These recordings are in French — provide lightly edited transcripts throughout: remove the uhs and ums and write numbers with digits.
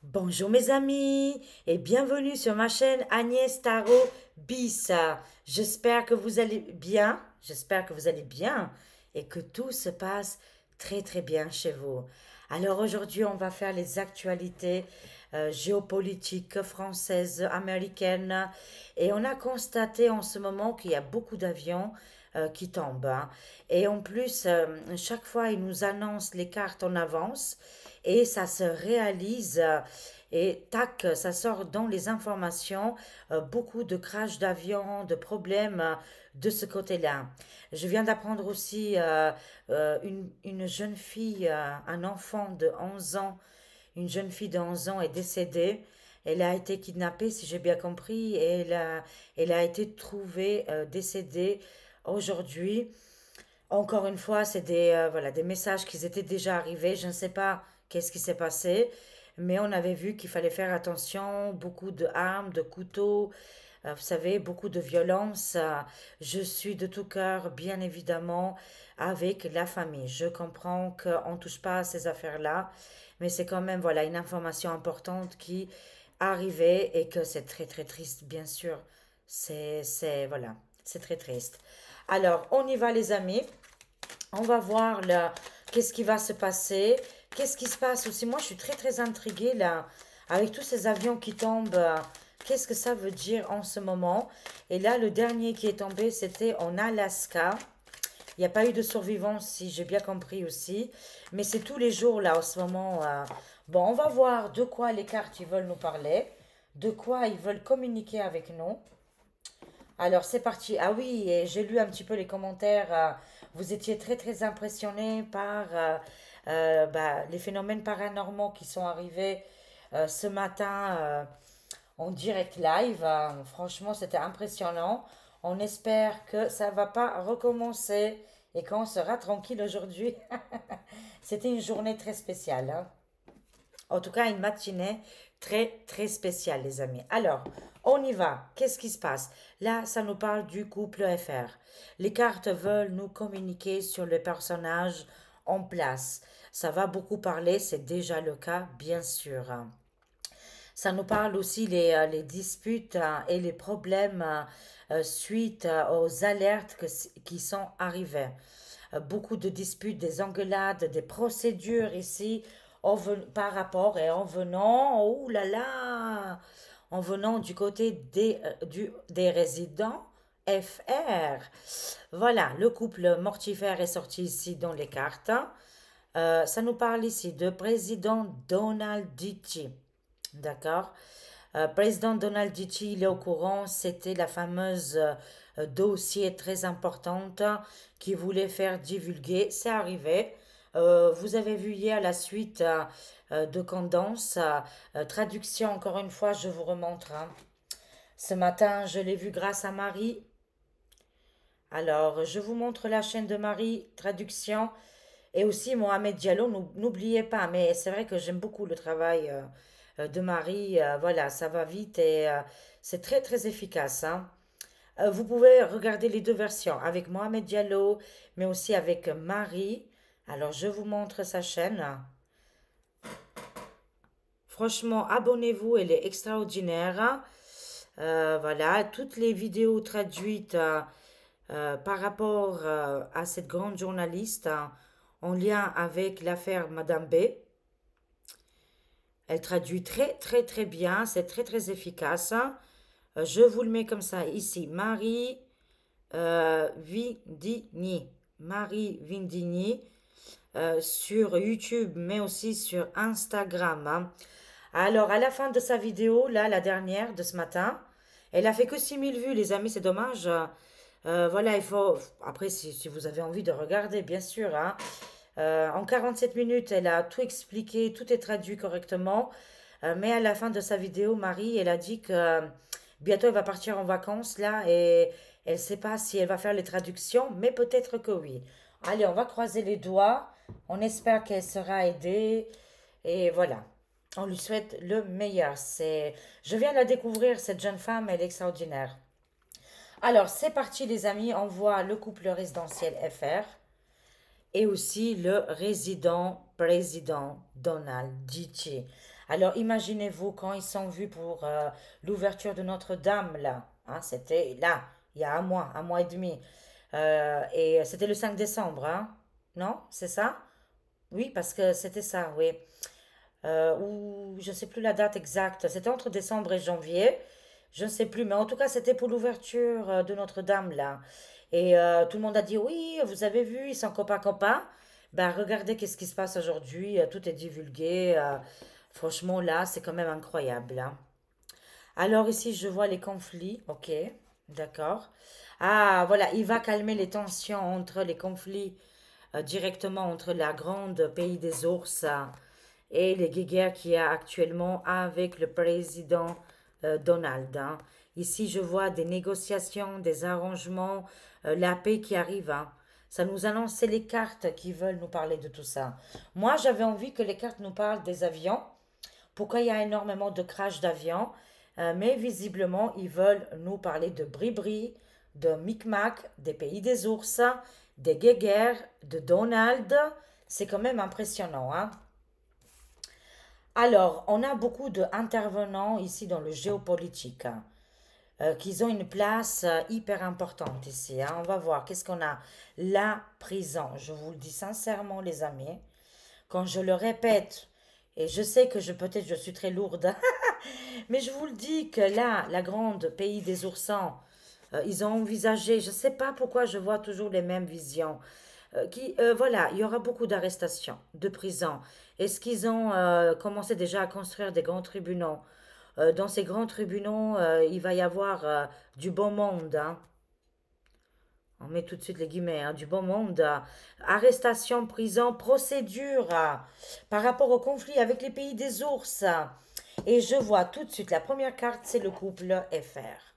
Bonjour mes amis et bienvenue sur ma chaîne Agnès Tarot Bis. J'espère que vous allez bien, et que tout se passe très très bien chez vous. Alors aujourd'hui on va faire les actualités géopolitiques françaises, américaines et on a constaté en ce moment qu'il y a beaucoup d'avions qui tombent, hein. Et en plus, chaque fois ils nous annoncent les cartes en avance et ça se réalise et tac, ça sort dans les informations, beaucoup de crash d'avions, de problèmes de ce côté-là. Je viens d'apprendre aussi une jeune fille, un enfant de 11 ans, une jeune fille de 11 ans est décédée. Elle a été kidnappée, si j'ai bien compris, et elle a été trouvée décédée aujourd'hui. Encore une fois, c'est voilà, des messages qui étaient déjà arrivés. Je ne sais pas qu'est-ce qui s'est passé, mais on avait vu qu'il fallait faire attention. Beaucoup de armes, de couteaux, vous savez, beaucoup de violence. Je suis de tout cœur, bien évidemment, avec la famille. Je comprends qu'on ne touche pas à ces affaires-là, mais c'est quand même voilà, une information importante qui arrivait et que c'est très très triste, bien sûr. Voilà, c'est très triste. Alors, on y va les amis. On va voir là, qu'est-ce qui va se passer. Qu'est-ce qui se passe aussi. Moi, je suis très, très intriguée là, avec tous ces avions qui tombent. Qu'est-ce que ça veut dire en ce moment? Et là, le dernier qui est tombé, c'était en Alaska. Il n'y a pas eu de survivants, si j'ai bien compris aussi. Mais c'est tous les jours là, en ce moment. Bon, on va voir de quoi les cartes ils veulent nous parler, de quoi ils veulent communiquer avec nous. Alors c'est parti. Ah oui, et j'ai lu un petit peu les commentaires. Vous étiez très très impressionnés par les phénomènes paranormaux qui sont arrivés ce matin en direct live. Franchement, c'était impressionnant. On espère que ça va pas recommencer et qu'on sera tranquille aujourd'hui. C'était une journée très spéciale, hein. En tout cas, une matinée très, très spéciale, les amis. Alors, on y va. Qu'est-ce qui se passe? Là, ça nous parle du couple FR. Les cartes veulent nous communiquer sur le personnage en place. Ça va beaucoup parler, c'est déjà le cas, bien sûr. Ça nous parle aussi les disputes et les problèmes suite aux alertes qui sont arrivées. Beaucoup de disputes, des engueulades, des procédures ici par rapport et en venant, oh là là, en venant du côté des résidents FR. Voilà, le couple mortifère est sorti ici dans les cartes. Ça nous parle ici de président Donald Dici. D'accord? Président Donald Dici, il est au courant, c'était la fameuse dossier très importante qui voulait faire divulguer. C'est arrivé. Vous avez vu hier la suite de Condense. Traduction, encore une fois, je vous remontre, hein. Ce matin, je l'ai vu grâce à Marie. Alors, je vous montre la chaîne de Marie, traduction. Et aussi Mohamed Diallo, n'oubliez pas, mais c'est vrai que j'aime beaucoup le travail de Marie. Voilà, ça va vite et c'est très très efficace, hein. Vous pouvez regarder les deux versions avec Mohamed Diallo, mais aussi avec Marie. Alors, je vous montre sa chaîne. Franchement, abonnez-vous, elle est extraordinaire. Voilà, toutes les vidéos traduites par rapport à cette grande journaliste en lien avec l'affaire Madame B. Elle traduit très très très bien, c'est très très efficace. Je vous le mets comme ça ici, Marie Vindigny. Marie Vindigny sur YouTube, mais aussi sur Instagram, hein. Alors, à la fin de sa vidéo, là, la dernière de ce matin, elle a fait que 6 000 vues, les amis, c'est dommage. Voilà, il faut. Après, si vous avez envie de regarder, bien sûr, hein. En 47 minutes, elle a tout expliqué, tout est traduit correctement. Mais à la fin de sa vidéo, Marie, elle a dit que bientôt elle va partir en vacances là et elle ne sait pas si elle va faire les traductions, mais peut-être que oui. Allez, on va croiser les doigts. On espère qu'elle sera aidée. Et voilà. On lui souhaite le meilleur. Je viens de la découvrir, cette jeune femme, elle est extraordinaire. Alors, c'est parti, les amis. On voit le couple résidentiel FR et aussi le résident président Donald Dici. Alors imaginez-vous quand ils sont vus pour l'ouverture de Notre-Dame, là, hein, c'était là, il y a un mois et demi. Et c'était le 5 décembre, hein? Non? C'est ça? Oui, parce que c'était ça, oui. Ou je ne sais plus la date exacte. C'était entre décembre et janvier. Je ne sais plus, mais en tout cas, c'était pour l'ouverture de Notre-Dame, là. Et tout le monde a dit, oui, vous avez vu, ils sont copains-copains. Ben, regardez qu'est-ce qui se passe aujourd'hui. Tout est divulgué. Franchement, là, c'est quand même incroyable, hein. Alors ici, je vois les conflits. Ok, d'accord. Ah, voilà, il va calmer les tensions entre les conflits directement entre la grande pays des ours et les guéguerres qu'il y a actuellement avec le président Donald, hein. Ici, je vois des négociations, des arrangements, la paix qui arrive, hein. Ça nous annonce, c'est les cartes qui veulent nous parler de tout ça. Moi, j'avais envie que les cartes nous parlent des avions. Pourquoi il y a énormément de crash d'avions? Mais visiblement, ils veulent nous parler de Bribri, de Micmac, des pays des ours, des guéguerres, de Donald. C'est quand même impressionnant, hein? Alors, on a beaucoup d'intervenants ici dans le géopolitique, hein, qui ont une place hyper importante ici, hein. On va voir qu'est-ce qu'on a. La prison, je vous le dis sincèrement, les amis, quand je le répète, et je sais que peut-être je suis très lourde, mais je vous le dis que là, la grande pays des oursins, ils ont envisagé, je ne sais pas pourquoi je vois toujours les mêmes visions, voilà, il y aura beaucoup d'arrestations, de prisons. Est-ce qu'ils ont commencé déjà à construire des grands tribunaux? Dans ces grands tribunaux, il va y avoir du bon monde, hein. On met tout de suite les guillemets, hein, du bon monde. Arrestation, prison, procédure par rapport au conflit avec les pays des ours. Et je vois tout de suite, la première carte, c'est le couple FR.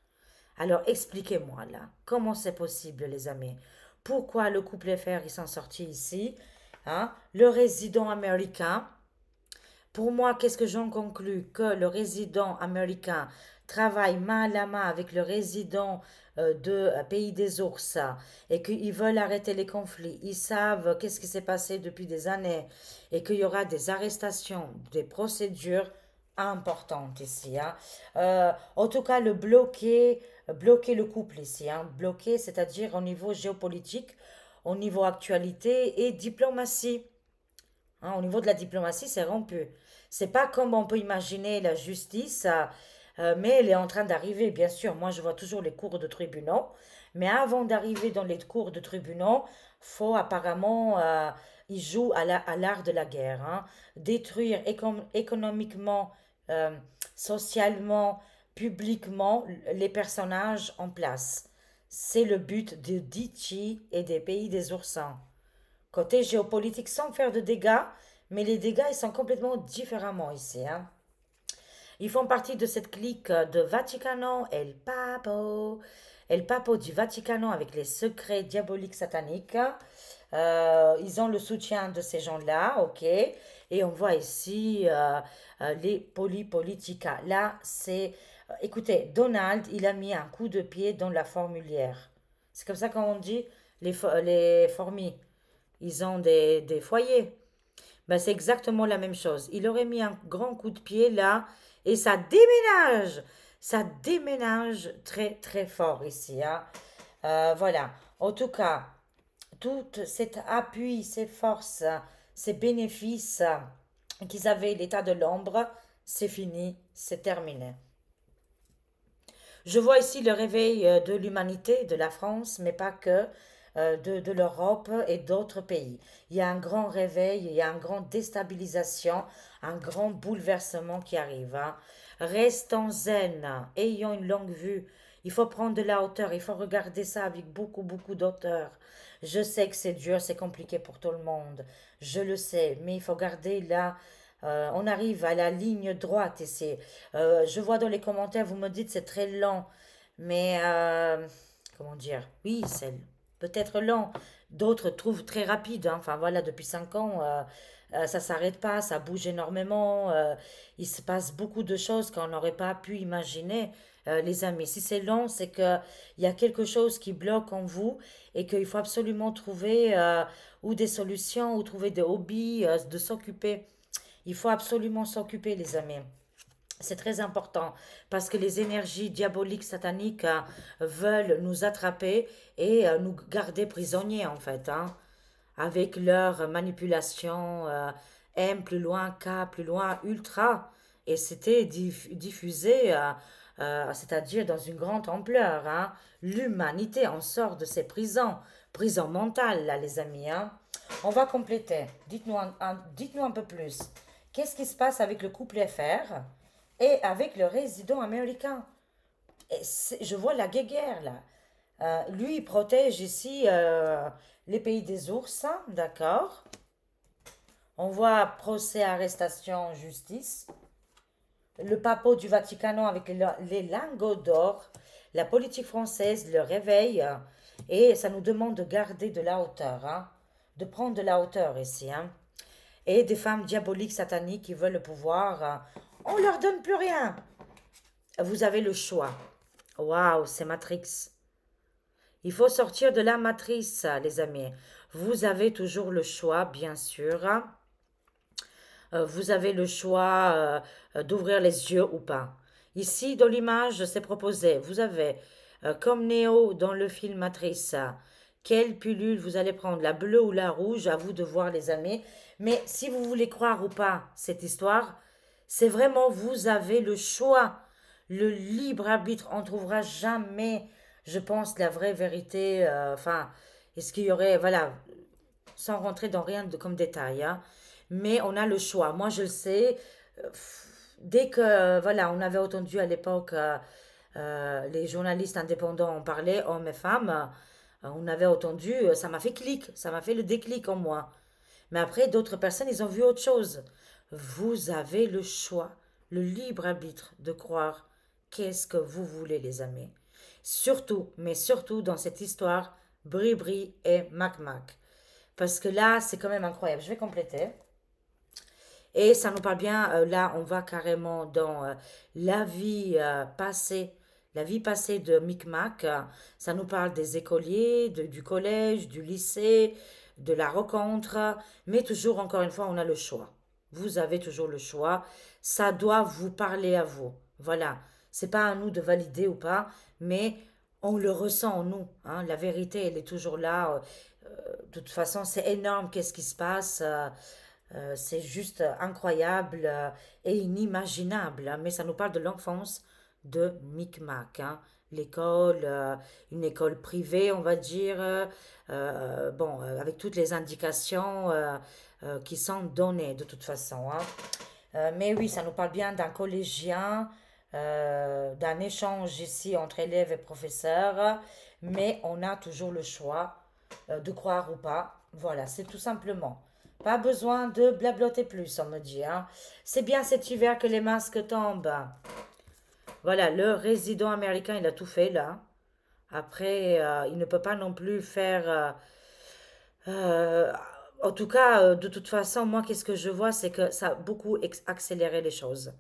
Alors expliquez-moi là, comment c'est possible les amis? Pourquoi le couple FR, ils sont sortis ici, hein? Le résident américain, pour moi, qu'est-ce que j'en conclus? Que le résident américain travaille main à la main avec le résident de Pays des Ours et qu'ils veulent arrêter les conflits. Ils savent qu'est-ce qui s'est passé depuis des années et qu'il y aura des arrestations, des procédures importantes ici, hein. En tout cas, bloquer le couple ici, hein. Bloquer, c'est-à-dire au niveau géopolitique, au niveau actualité et diplomatie. Hein, au niveau de la diplomatie, c'est rompu. C'est pas comme on peut imaginer la justice, mais elle est en train d'arriver, bien sûr. Moi, je vois toujours les cours de tribunaux, mais avant d'arriver dans les cours de tribunaux, faut apparemment, ils jouent à l'art de la guerre, hein. Détruire économiquement, euh, socialement, publiquement les personnages en place. C'est le but de Ditchy et des pays des oursins. Côté géopolitique, sans faire de dégâts, mais les dégâts, ils sont complètement différemment ici, hein. Ils font partie de cette clique de Vaticano, El Papo du Vaticano avec les secrets diaboliques sataniques. Ils ont le soutien de ces gens-là, ok. Et on voit ici les polipolitica. Là, écoutez, Donald, il a mis un coup de pied dans la formulière. C'est comme ça qu'on dit les fourmis. Ils ont des foyers. Ben, c'est exactement la même chose. Il aurait mis un grand coup de pied là et ça déménage. Ça déménage très très fort ici, hein. Voilà. En tout cas, tout cet appui, ces forces, ces bénéfices qu'ils avaient l'état de l'ombre, c'est fini, c'est terminé. Je vois ici le réveil de l'humanité, de la France, mais pas que, de l'Europe et d'autres pays. Il y a un grand réveil, il y a une grande déstabilisation, un grand bouleversement qui arrive, hein. Restons zen, ayons une longue vue. Il faut prendre de la hauteur, il faut regarder ça avec beaucoup, beaucoup d'auteur. Je sais que c'est dur, c'est compliqué pour tout le monde. Je le sais, mais il faut garder là. On arrive à la ligne droite et je vois dans les commentaires, vous me dites c'est très lent, mais comment dire? Oui, c'est peut-être lent. D'autres trouvent très rapide, hein. Enfin voilà, depuis 5 ans, ça s'arrête pas, ça bouge énormément. Il se passe beaucoup de choses qu'on n'aurait pas pu imaginer, les amis. Si c'est lent, c'est que il y a quelque chose qui bloque en vous et qu'il faut absolument trouver ou des solutions ou trouver des hobbies, de s'occuper. Il faut absolument s'occuper, les amis. C'est très important parce que les énergies diaboliques, sataniques veulent nous attraper et nous garder prisonniers en fait, hein, avec leur manipulation M plus loin, K plus loin, ultra. Et c'était diffusé, c'est-à-dire dans une grande ampleur, hein. L'humanité en sort de ces prisons, prisons mentales là les amis, hein. On va compléter. Dites-nous un peu plus. Qu'est-ce qui se passe avec le couple FR et avec le résident américain? Je vois la guéguerre là. Lui, il protège ici les pays des ours, hein, d'accord. On voit procès, arrestation, justice. Le papeau du Vatican avec les lingots d'or. La politique française le réveille et ça nous demande de garder de la hauteur, hein, de prendre de la hauteur ici, hein. Et des femmes diaboliques, sataniques qui veulent le pouvoir, on leur donne plus rien. Vous avez le choix. Waouh, c'est Matrix. Il faut sortir de la matrice, les amis. Vous avez toujours le choix, bien sûr. Vous avez le choix d'ouvrir les yeux ou pas. Ici, dans l'image, c'est proposé. Vous avez, comme Néo dans le film Matrice, quelle pilule vous allez prendre, la bleue ou la rouge, à vous de voir, les amis. Mais si vous voulez croire ou pas cette histoire, c'est vraiment, vous avez le choix. Le libre arbitre, on ne trouvera jamais, je pense, la vraie vérité. Enfin, est-ce qu'il y aurait, voilà, sans rentrer dans rien de, comme détail, hein. Mais on a le choix. Moi, je le sais. Dès que, voilà, on avait entendu à l'époque les journalistes indépendants en parlaient, hommes et femmes, on avait entendu, ça m'a fait clic, ça m'a fait le déclic en moi. Mais après, d'autres personnes, ils ont vu autre chose. Vous avez le choix, le libre arbitre de croire qu'est-ce que vous voulez, les amis. Surtout, mais surtout dans cette histoire, Bri-Bri et Mac-Mac. Parce que là, c'est quand même incroyable. Je vais compléter. Et ça nous parle bien, là, on va carrément dans la vie passée de Micmac. Ça nous parle des écoliers, du collège, du lycée, de la rencontre. Mais toujours, encore une fois, on a le choix. Vous avez toujours le choix. Ça doit vous parler à vous. Voilà. C'est pas à nous de valider ou pas, mais on le ressent en nous, hein. La vérité, elle est toujours là. De toute façon, c'est énorme. Qu'est-ce qui se passe? C'est juste incroyable et inimaginable, hein. Mais ça nous parle de l'enfance de Micmac, hein. L'école, une école privée, on va dire, bon, avec toutes les indications qui sont données de toute façon, hein. Mais oui, ça nous parle bien d'un collégien, d'un échange ici entre élèves et professeurs, mais on a toujours le choix de croire ou pas. Voilà, c'est tout simplement. Pas besoin de blablater plus, on me dit, hein. C'est bien cet hiver que les masques tombent. Voilà, le résident américain, il a tout fait là. Après, il ne peut pas non plus faire. Euh, en tout cas, de toute façon, moi, qu'est-ce que je vois, c'est que ça a beaucoup accéléré les choses.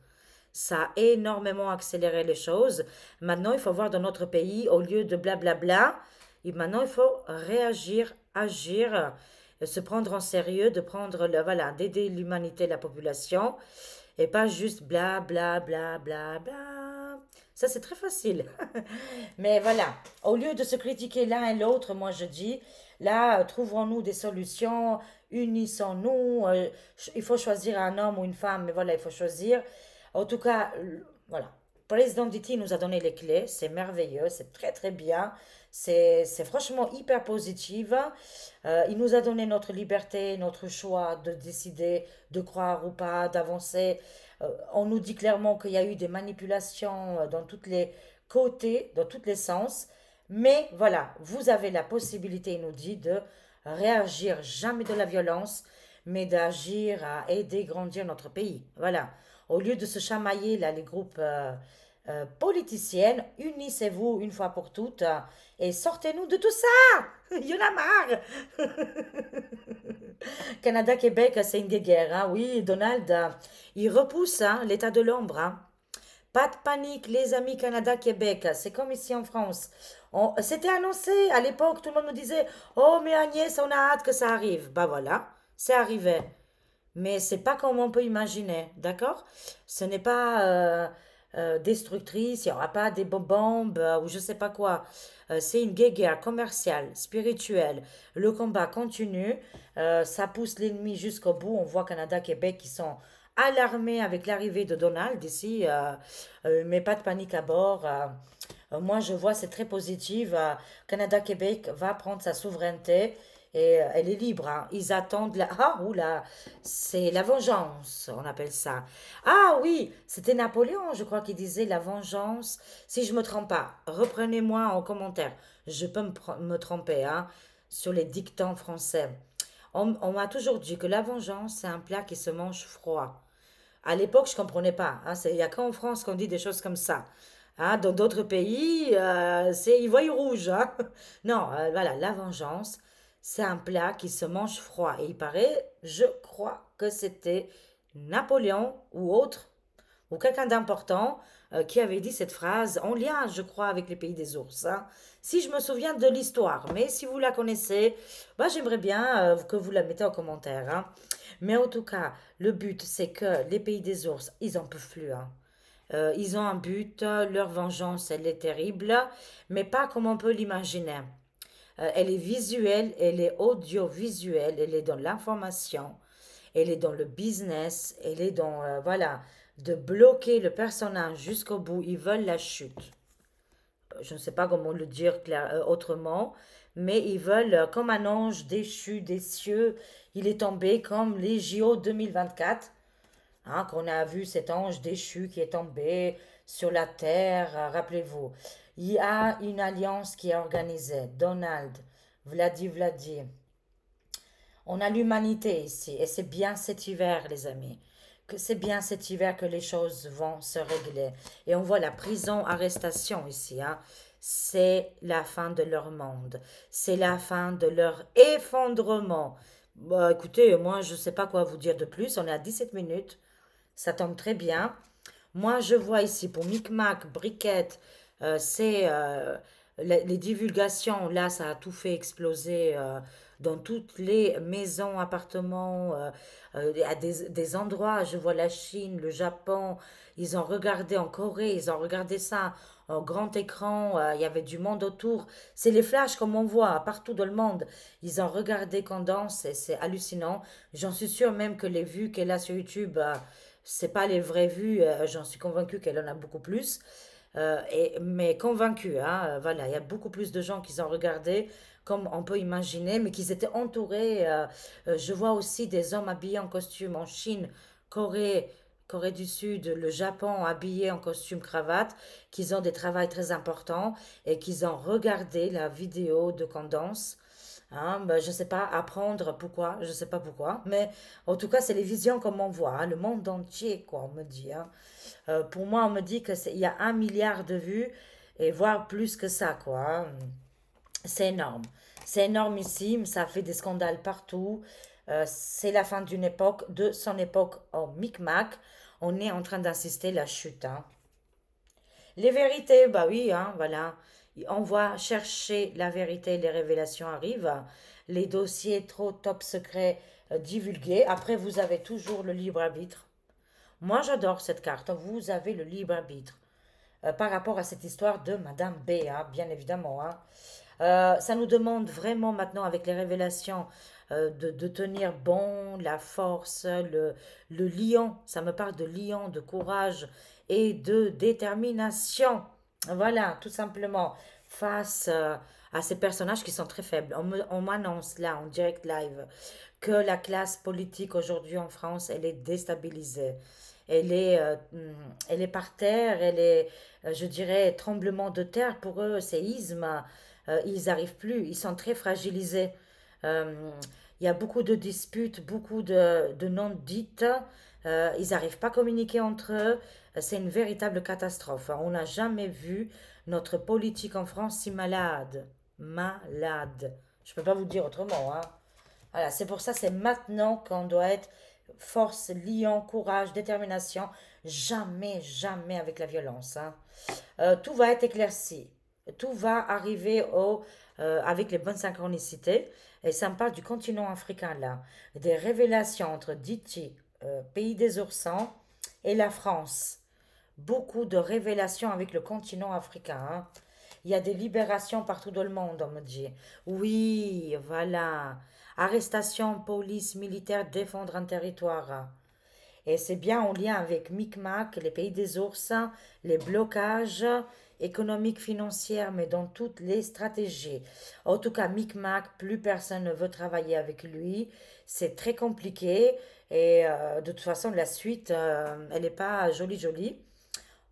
Ça a énormément accéléré les choses. Maintenant, il faut voir dans notre pays, au lieu de blablabla, et maintenant, il faut réagir, agir, se prendre en sérieux, de prendre le, voilà, d'aider l'humanité, la population, et pas juste bla bla bla bla bla. Ça, c'est très facile. Mais voilà, au lieu de se critiquer l'un et l'autre, moi je dis, là, trouvons-nous des solutions, unissons-nous. Il faut choisir un homme ou une femme, mais voilà, il faut choisir. En tout cas, voilà. Président Diti nous a donné les clés, c'est merveilleux, c'est très très bien, c'est franchement hyper positif. Il nous a donné notre liberté, notre choix de décider, de croire ou pas, d'avancer. On nous dit clairement qu'il y a eu des manipulations dans tous les côtés, dans tous les sens. Mais voilà, vous avez la possibilité, il nous dit, de réagir, jamais de la violence, mais d'agir à aider, grandir notre pays. Voilà. Au lieu de se chamailler, là, les groupes politiciennes, unissez-vous une fois pour toutes et sortez-nous de tout ça. Il y en a marre. Canada-Québec, c'est une guerre, hein. Oui, Donald, il repousse, hein, l'état de l'ombre, hein. Pas de panique, les amis Canada-Québec. C'est comme ici en France. C'était annoncé à l'époque, tout le monde nous disait: Oh, mais Agnès, on a hâte que ça arrive. Bah voilà, c'est arrivé. mais c'est pas comme on peut imaginer, d'accord? Ce n'est pas destructrice, il n'y aura pas des bombes ou je sais pas quoi. C'est une guerre commerciale, spirituelle. Le combat continue, ça pousse l'ennemi jusqu'au bout. On voit Canada, Québec qui sont alarmés avec l'arrivée de Donald ici, mais pas de panique à bord. Moi, je vois, c'est très positif. Canada-Québec va prendre sa souveraineté et elle est libre, hein. Ils attendent la... Ah, oula, c'est la vengeance, on appelle ça. Ah oui, c'était Napoléon, je crois, qui disait la vengeance. Si je me trompe pas, reprenez-moi en commentaire. Je peux me tromper, hein, sur les dictons français. On m'a toujours dit que la vengeance, c'est un plat qui se mange froid. À l'époque, je comprenais pas, hein. Il y a qu'en France qu'on dit des choses comme ça. Hein, dans d'autres pays, c'est ils voient rouge, hein. Non, voilà, la vengeance, c'est un plat qui se mange froid. Et il paraît, je crois que c'était Napoléon ou autre, ou quelqu'un d'important qui avait dit cette phrase en lien, je crois, avec les pays des ours, hein. Si je me souviens de l'histoire, mais si vous la connaissez, bah, j'aimerais bien que vous la mettez en commentaire, hein. Mais en tout cas, le but, c'est que les pays des ours, ils en peuvent plus, hein. Ils ont un but, leur vengeance, elle est terrible, mais pas comme on peut l'imaginer. Elle est visuelle, elle est audiovisuelle, elle est dans l'information, elle est dans le business, elle est dans, voilà, de bloquer le personnage jusqu'au bout. Ils veulent la chute. Je ne sais pas comment le dire autrement, mais ils veulent, comme un ange déchu des cieux, il est tombé comme les JO 2024. Hein, qu'on a vu cet ange déchu qui est tombé sur la terre. Rappelez-vous, il y a une alliance qui est organisée. Donald, Vladi. On a l'humanité ici, et c'est bien cet hiver, les amis. Que c'est bien cet hiver que les choses vont se régler. Et on voit la prison arrestation ici, hein. C'est la fin de leur monde. C'est la fin de leur effondrement. Bah, écoutez, moi, je ne sais pas quoi vous dire de plus. On est à 17 minutes. Ça tombe très bien. Moi, je vois ici pour Micmac, Briquette, c'est les divulgations. Là, ça a tout fait exploser dans toutes les maisons, appartements, à des endroits. Je vois la Chine, le Japon. Ils ont regardé en Corée, ils ont regardé ça en grand écran. Il y avait du monde autour. C'est les flashs comme on voit partout dans le monde. Ils ont regardé Condance et c'est hallucinant. J'en suis sûre même que les vues qu'elle a sur YouTube, c'est pas les vraies vues, j'en suis convaincue qu'elle en a beaucoup plus. Mais convaincue, hein, voilà, il y a beaucoup plus de gens qui ont regardé, comme on peut imaginer, mais qu'ils étaient entourés. Je vois aussi des hommes habillés en costume en Chine, Corée, Corée du Sud, le Japon habillés en costume cravate, qu'ils ont des travails très importants et qu'ils ont regardé la vidéo de Candace. Hein, ben, je ne sais pas apprendre pourquoi, je ne sais pas pourquoi, mais en tout cas, c'est les visions comme on voit, hein, le monde entier, quoi, on me dit, hein. Pour moi, on me dit il y a 1 milliard de vues et voire plus que ça, quoi, hein. C'est énorme. C'est énormissime, ça fait des scandales partout. C'est la fin d'une époque, de son époque au Micmac. On est en train d'assister à la chute, hein. Les vérités, bah oui, hein, voilà. On va chercher la vérité, les révélations arrivent. Les dossiers trop top secrets divulgués. Après, vous avez toujours le libre arbitre. Moi, j'adore cette carte. Vous avez le libre arbitre. Par rapport à cette histoire de Madame B, hein, bien évidemment, hein. Ça nous demande vraiment maintenant, avec les révélations, de tenir bon, la force, le lion. Ça me parle de lion, de courage et de détermination. Voilà, tout simplement, face à ces personnages qui sont très faibles. On m'annonce là, en direct live, que la classe politique aujourd'hui en France, elle est déstabilisée. Elle est par terre, elle est, je dirais, tremblement de terre pour eux, séisme. Ils n'arrivent plus, ils sont très fragilisés. Euh, il y a beaucoup de disputes, beaucoup de non-dites. Ils n'arrivent pas à communiquer entre eux. C'est une véritable catastrophe. On n'a jamais vu notre politique en France si malade. Malade. Je ne peux pas vous dire autrement, hein. Voilà, c'est pour ça, c'est maintenant qu'on doit être force, lion, courage, détermination. Jamais, jamais avec la violence, hein. Tout va être éclairci. Tout va arriver avec les bonnes synchronicités. Et ça me parle du continent africain là, des révélations entre Diti, pays des oursins, et la France. Beaucoup de révélations avec le continent africain, hein. Il y a des libérations partout dans le monde, on me dit. Oui, voilà. Arrestation, police, militaire, défendre un territoire. Et c'est bien en lien avec Micmac, les pays des ours, les blocages économiques, financiers, mais dans toutes les stratégies. En tout cas, Micmac, plus personne ne veut travailler avec lui. C'est très compliqué. Et de toute façon, la suite, elle n'est pas jolie, jolie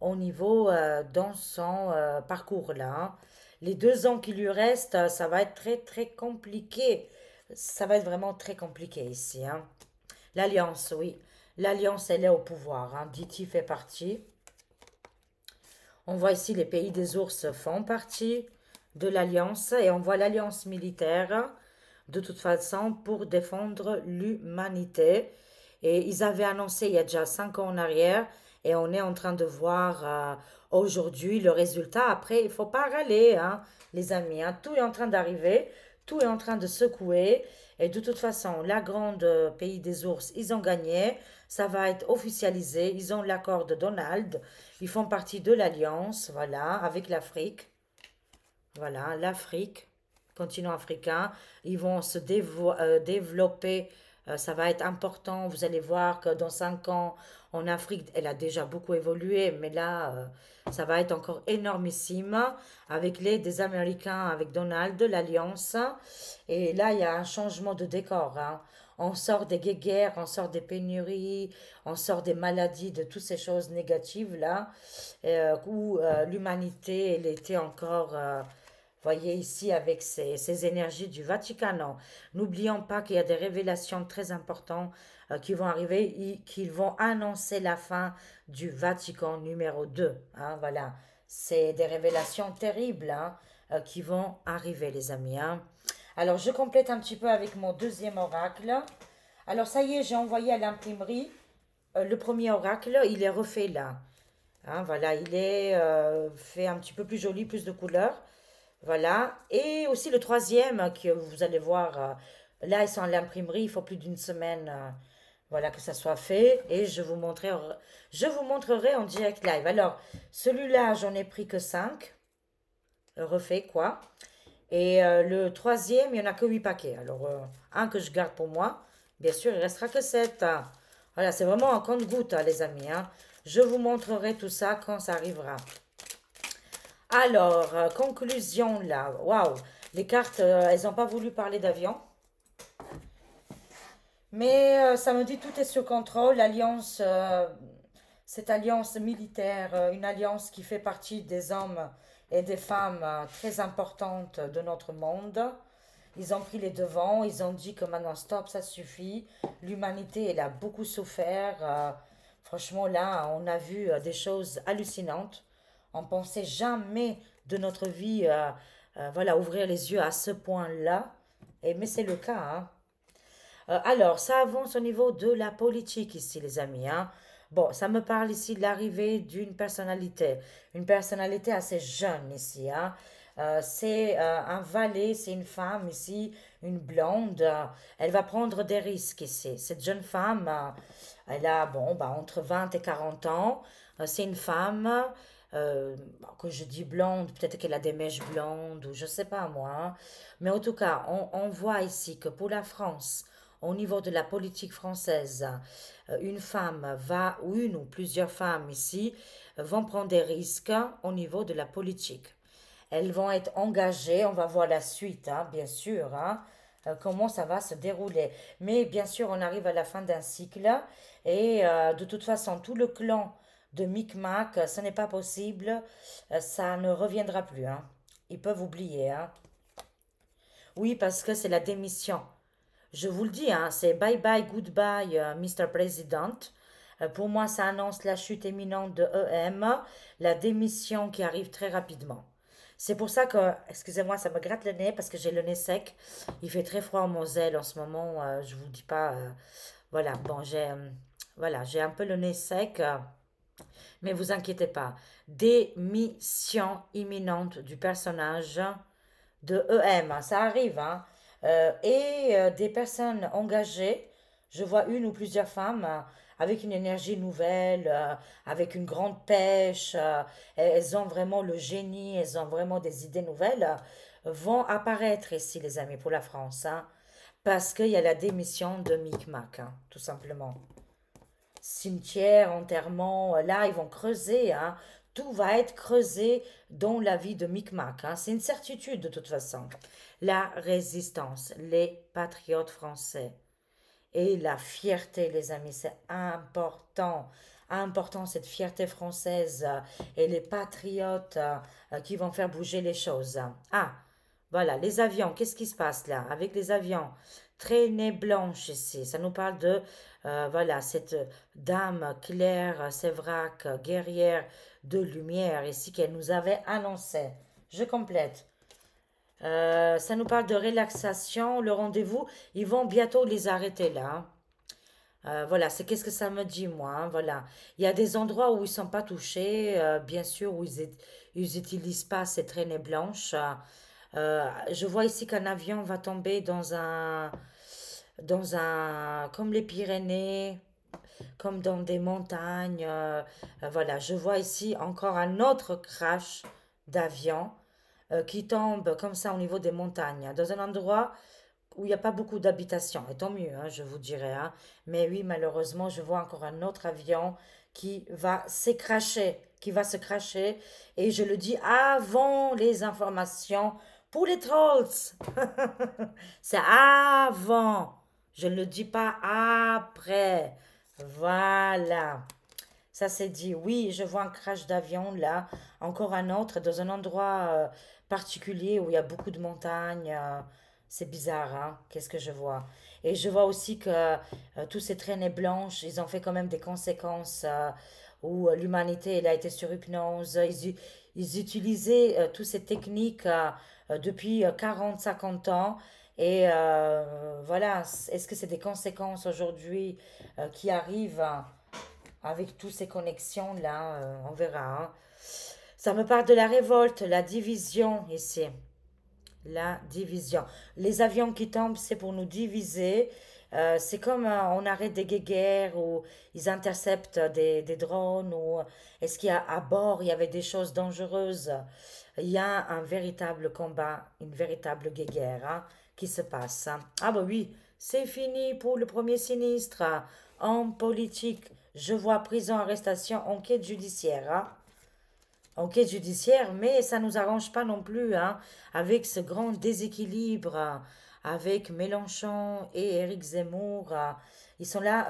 au niveau dans son parcours là, hein. Les 2 ans qui lui restent, ça va être très très compliqué. Ça va être vraiment très compliqué ici, hein. L'Alliance, oui. L'Alliance, elle est au pouvoir, hein. Diti fait partie. On voit ici les pays des ours font partie de l'Alliance et on voit l'Alliance militaire de toute façon pour défendre l'humanité. Et ils avaient annoncé il y a déjà 5 ans en arrière et on est en train de voir aujourd'hui le résultat. Après, il ne faut pas râler, hein, les amis, hein. Tout est en train d'arriver, tout est en train de secouer. Et de toute façon, la grande pays des ours, ils ont gagné. Ça va être officialisé. Ils ont l'accord de Donald. Ils font partie de l'Alliance, voilà, avec l'Afrique. Voilà, l'Afrique, continent africain. Ils vont se développer. Ça va être important. Vous allez voir que dans 5 ans, en Afrique, elle a déjà beaucoup évolué. Mais là, ça va être encore énormissime avec l'aide des Américains, avec Donald, l'Alliance. Et là, il y a un changement de décor, hein. On sort des guerres, on sort des pénuries, on sort des maladies, de toutes ces choses négatives là, où l'humanité, elle était encore, voyez ici, avec ces énergies du Vatican. N'oublions pas qu'il y a des révélations très importantes qui vont arriver, qui vont annoncer la fin du Vatican numéro 2, hein, voilà. C'est des révélations terribles, hein, qui vont arriver, les amis, hein. Alors, je complète un petit peu avec mon deuxième oracle. Alors, ça y est, j'ai envoyé à l'imprimerie le premier oracle. Il est refait là, hein, voilà, il est fait un petit peu plus joli, plus de couleurs. Voilà. Et aussi le troisième que vous allez voir, là, ils sont à l'imprimerie. Il faut plus d'une semaine, voilà, que ça soit fait. Et je vous montrerai en direct live. Alors, celui-là, j'en ai pris que 5. Refait, quoi. Et le troisième, il n'y en a que 8 paquets. Alors, un que je garde pour moi. Bien sûr, il restera que 7. Voilà, c'est vraiment un compte-gouttes, hein, les amis, hein. Je vous montrerai tout ça quand ça arrivera. Alors, conclusion là. Waouh, les cartes, elles n'ont pas voulu parler d'avion. Mais ça me dit tout est sous contrôle. L'alliance, cette alliance militaire, une alliance qui fait partie des hommes et des femmes très importantes de notre monde. Ils ont pris les devants, ils ont dit que maintenant stop, ça suffit. L'humanité, elle a beaucoup souffert. Franchement, là, on a vu des choses hallucinantes. On pensait jamais de notre vie, voilà, ouvrir les yeux à ce point-là. Mais c'est le cas, hein. Alors, ça avance au niveau de la politique ici, les amis, hein. Bon, ça me parle ici de l'arrivée d'une personnalité. Une personnalité assez jeune ici, hein. C'est un valet, c'est une femme ici, une blonde. Elle va prendre des risques ici. Cette jeune femme, elle a, bon, bah, entre 20 et 40 ans. C'est une femme, bon, que je dis blonde, peut-être qu'elle a des mèches blondes, ou je sais pas moi, hein. Mais en tout cas, on voit ici que pour la France, au niveau de la politique française, une femme va, ou une ou plusieurs femmes ici, vont prendre des risques au niveau de la politique. Elles vont être engagées, on va voir la suite, hein, bien sûr, hein, comment ça va se dérouler. Mais bien sûr, on arrive à la fin d'un cycle et de toute façon, tout le clan de Micmac, ce n'est pas possible, ça ne reviendra plus, hein. Ils peuvent oublier, hein. Oui, parce que c'est la démission. Je vous le dis, hein, c'est bye bye, goodbye, Mr. President. Pour moi, ça annonce la chute imminente de EM, la démission qui arrive très rapidement. C'est pour ça que, excusez-moi, ça me gratte le nez parce que j'ai le nez sec. Il fait très froid en Moselle en ce moment. Je vous dis pas, voilà. Bon, voilà, j'ai un peu le nez sec, mais vous inquiétez pas. Démission imminente du personnage de EM, hein, ça arrive, hein. Des personnes engagées, je vois une ou plusieurs femmes avec une énergie nouvelle, avec une grande pêche, elles ont vraiment le génie, elles ont vraiment des idées nouvelles, vont apparaître ici, les amis, pour la France, hein, parce qu'il y a la démission de Micmac, hein, tout simplement. Cimetière, enterrement, là, ils vont creuser, hein. Tout va être creusé dans la vie de Micmac, hein. C'est une certitude de toute façon. La résistance, les patriotes français et la fierté, les amis, c'est important. Important cette fierté française et les patriotes qui vont faire bouger les choses. Ah, voilà, les avions, qu'est-ce qui se passe là avec les avions? Traînée blanche ici, ça nous parle de, voilà, cette dame Claire Sévrac, guerrière de lumière ici qu'elle nous avait annoncé. Je complète. Ça nous parle de relaxation, le rendez-vous, ils vont bientôt les arrêter là, hein. Voilà, c'est qu'est-ce que ça me dit moi, hein, voilà. Il y a des endroits où ils sont pas touchés, bien sûr, où ils utilisent pas ces traînées blanches. Je vois ici qu'un avion va tomber comme les Pyrénées, comme dans des montagnes. Voilà, je vois ici encore un autre crash d'avion qui tombe comme ça au niveau des montagnes, dans un endroit où il n'y a pas beaucoup d'habitations. Et tant mieux, hein, je vous dirais, hein. Mais oui, malheureusement, je vois encore un autre avion qui va se cracher. Et je le dis avant les informations pour les trolls. C'est avant. Je ne le dis pas après. Voilà. Ça c'est dit. Oui, je vois un crash d'avion là. Encore un autre dans un endroit particulier où il y a beaucoup de montagnes. C'est bizarre, hein? Qu'est-ce que je vois? Et je vois aussi que tous ces traînées blanches, ils ont fait quand même des conséquences où l'humanité elle a été sur hypnose. Ils utilisaient toutes ces techniques depuis 40, 50 ans. Et voilà, est-ce que c'est des conséquences aujourd'hui qui arrivent avec toutes ces connexions-là? On verra, hein. Ça me parle de la révolte, la division ici. La division. Les avions qui tombent, c'est pour nous diviser. C'est comme on arrête des guerres ou ils interceptent des drones ou est-ce qu'il y a à bord, il y avait des choses dangereuses. Il y a un véritable combat, une véritable guerre, hein, qui se passe, hein. Ah bah oui, c'est fini pour le premier sinistre, hein. En politique, je vois prison, arrestation, enquête judiciaire, hein. Enquête judiciaire, mais ça nous arrange pas non plus, hein, avec ce grand déséquilibre, avec Mélenchon et Éric Zemmour. Ils sont là,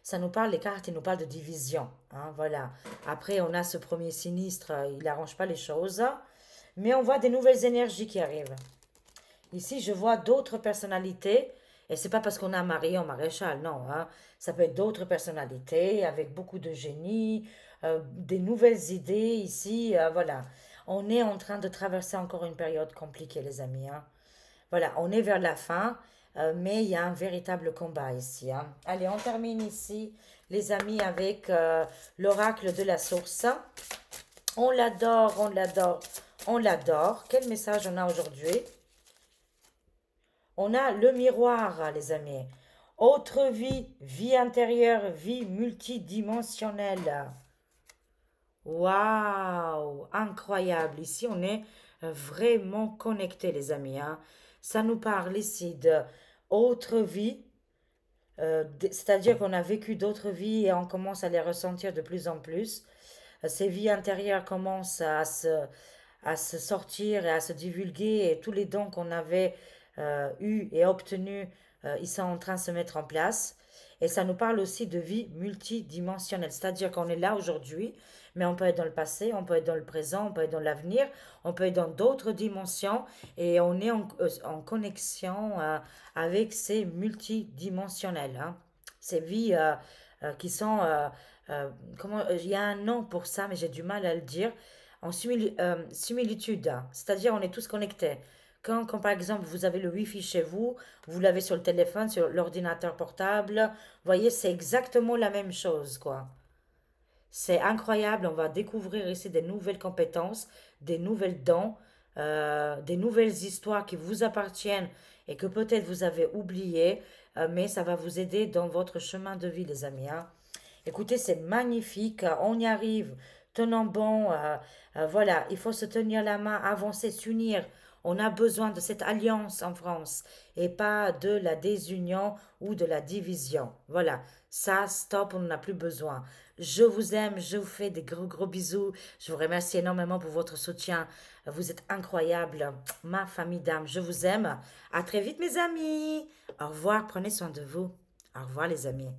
ça nous parle, les cartes, ils nous parlent de division, hein, voilà. Après, on a ce premier sinistre, il n'arrange pas les choses, mais on voit des nouvelles énergies qui arrivent. Ici, je vois d'autres personnalités, et c'est pas parce qu'on a Marion Maréchal, non, hein. Ça peut être d'autres personnalités avec beaucoup de génie, des nouvelles idées ici, voilà. On est en train de traverser encore une période compliquée, les amis, hein. Voilà, on est vers la fin, mais il y a un véritable combat ici, hein. Allez, on termine ici, les amis, avec l'oracle de la source. On l'adore, on l'adore, on l'adore. Quel message on a aujourd'hui? On a le miroir, les amis. Autre vie, vie intérieure, vie multidimensionnelle. Waouh, incroyable. Ici, on est vraiment connectés, les amis, hein. Ça nous parle ici de autre vie, c'est-à-dire qu'on a vécu d'autres vies et on commence à les ressentir de plus en plus. Ces vies intérieures commencent à se sortir et à se divulguer et tous les dons qu'on avait eus et obtenus, ils sont en train de se mettre en place. Et ça nous parle aussi de vie multidimensionnelle, c'est-à-dire qu'on est là aujourd'hui, mais on peut être dans le passé, on peut être dans le présent, on peut être dans l'avenir, on peut être dans d'autres dimensions et on est en connexion avec ces multidimensionnels, hein. Ces vies qui sont, il y a un nom pour ça, mais j'ai du mal à le dire, en similitude, hein. C'est-à-dire on est tous connectés. Quand par exemple vous avez le Wi-Fi chez vous, vous l'avez sur le téléphone, sur l'ordinateur portable, vous voyez, c'est exactement la même chose, quoi. C'est incroyable, on va découvrir ici des nouvelles compétences, des nouvelles dons. des nouvelles histoires qui vous appartiennent et que peut-être vous avez oubliées, mais ça va vous aider dans votre chemin de vie, les amis, hein. Écoutez, c'est magnifique, on y arrive, tenons bon, voilà, il faut se tenir la main, avancer, s'unir. On a besoin de cette alliance en France et pas de la désunion ou de la division. Voilà, ça, stop, on n'en a plus besoin. Je vous aime, je vous fais des gros gros bisous. Je vous remercie énormément pour votre soutien. Vous êtes incroyables, ma famille d'âme, je vous aime. À très vite, mes amis. Au revoir, prenez soin de vous. Au revoir, les amis.